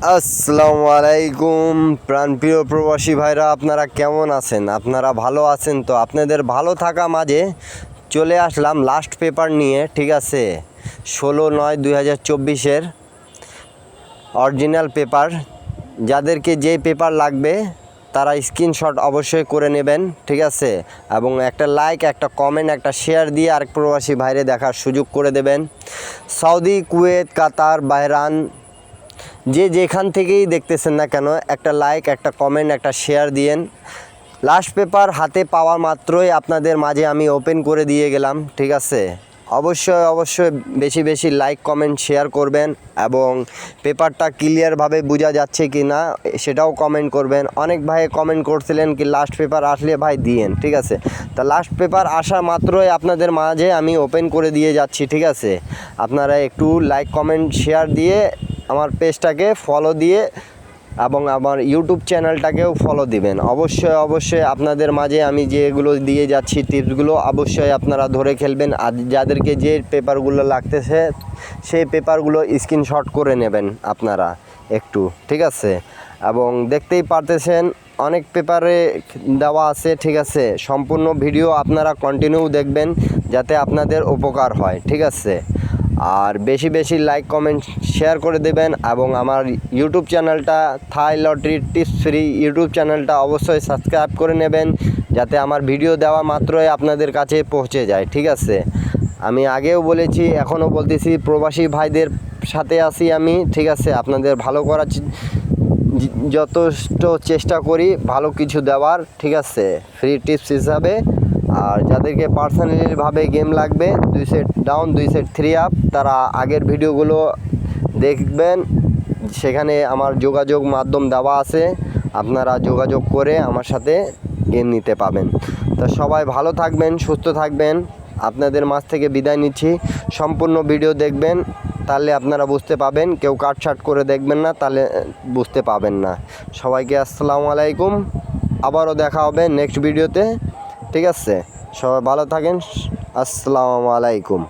আসসালামু আলাইকুম প্রাণপ্রিয় প্রবাসী ভাইরা, আপনারা কেমন আছেন? আপনারা ভালো আছেন তো? আপনাদের ভালো থাকা মাঝে চলে আসলাম লাস্ট পেপার নিয়ে, ঠিক আছে? 16/9/2024 অরিজিনাল পেপার। যাদেরকে যে পেপার লাগবে তারা স্ক্রিনশট অবশ্যই করে নেবেন, ঠিক আছে? এবং একটা লাইক, একটা কমেন্ট, একটা শেয়ার দিয়ে আরেক প্রবাসী ভাইরে দেখার সুযোগ করে দেবেন। সৌদি, কুয়েত, কাতার, বাহরাইন, যে যেখান থেকেই দেখতেছেন না কেন, একটা লাইক, একটা কমেন্ট, একটা শেয়ার দিয়েন। লাস্ট পেপার হাতে পাওয়া মাত্রই আপনাদের মাঝে আমি ওপেন করে দিয়ে গেলাম, ঠিক আছে? অবশ্যই বেশি বেশি লাইক, কমেন্ট, শেয়ার করবেন এবং পেপারটা ক্লিয়ারভাবে বোঝা যাচ্ছে কি না সেটাও কমেন্ট করবেন। অনেক ভাই কমেন্ট করছিলেন কি লাস্ট পেপার আসলে ভাই দিয়েন, ঠিক আছে? তা লাস্ট পেপার আসা মাত্রই আপনাদের মাঝে আমি ওপেন করে দিয়ে যাচ্ছি, ঠিক আছে? আপনারা একটু লাইক, কমেন্ট, শেয়ার দিয়ে আমার পেজটাকে ফলো দিয়ে এবং আমার ইউটিউব চ্যানেলটাকেও ফলো দিবেন। অবশ্যই আপনাদের মাঝে আমি যেগুলো দিয়ে যাচ্ছি টিপসগুলো অবশ্যই আপনারা ধরে খেলবেন। আর যাদেরকে যে পেপারগুলো লাগতেছে সেই পেপারগুলো স্ক্রিনশট করে নেবেন আপনারা একটু, ঠিক আছে? এবং দেখতেই পারতেছেন অনেক পেপারে দেওয়া আছে, ঠিক আছে? সম্পূর্ণ ভিডিও আপনারা কন্টিনিউ দেখবেন যাতে আপনাদের উপকার হয়, ঠিক আছে? আর বেশি বেশি লাইক, কমেন্ট, শেয়ার করে দেবেন এবং আমার ইউটিউব চ্যানেলটা থাই লটারি টিপস ফ্রি ইউটিউব চ্যানেলটা অবশ্যই সাবস্ক্রাইব করে নেবেন যাতে আমার ভিডিও দেওয়া মাত্রই আপনাদের কাছে পৌঁছে যায়, ঠিক আছে? আমি আগেও বলেছি, এখনও বলতেছি, প্রবাসী ভাইদের সাথে আছি আমি, ঠিক আছে? আপনাদের ভালো করার যথেষ্ট চেষ্টা করি ভালো কিছু দেওয়ার, ঠিক আছে? ফ্রি টিপস হিসাবে। আর যাদেরকে পার্সোনালিভাবে গেম লাগবে 2 সেট ডাউন 2 সেট 3 আপ, তারা আগের ভিডিওগুলো দেখবেন, সেখানে আমার যোগাযোগ মাধ্যম দেওয়া আছে, আপনারা যোগাযোগ করে আমার সাথে গেম নিতে পাবেন। তো সবাই ভালো থাকবেন, সুস্থ থাকবেন। আপনাদের মাঝ থেকে বিদায় নিচ্ছি। সম্পূর্ণ ভিডিও দেখবেন, তাহলে আপনারা বুঝতে পাবেন। কেউ কাটছাট করে দেখবেন না, তাহলে বুঝতে পাবেন না। সবাইকে আসসালামু আলাইকুম। আবারও দেখা হবে নেক্সট ভিডিওতে, ঠিক আছে? সবাই ভালো থাকেন। আসসালামু আলাইকুম।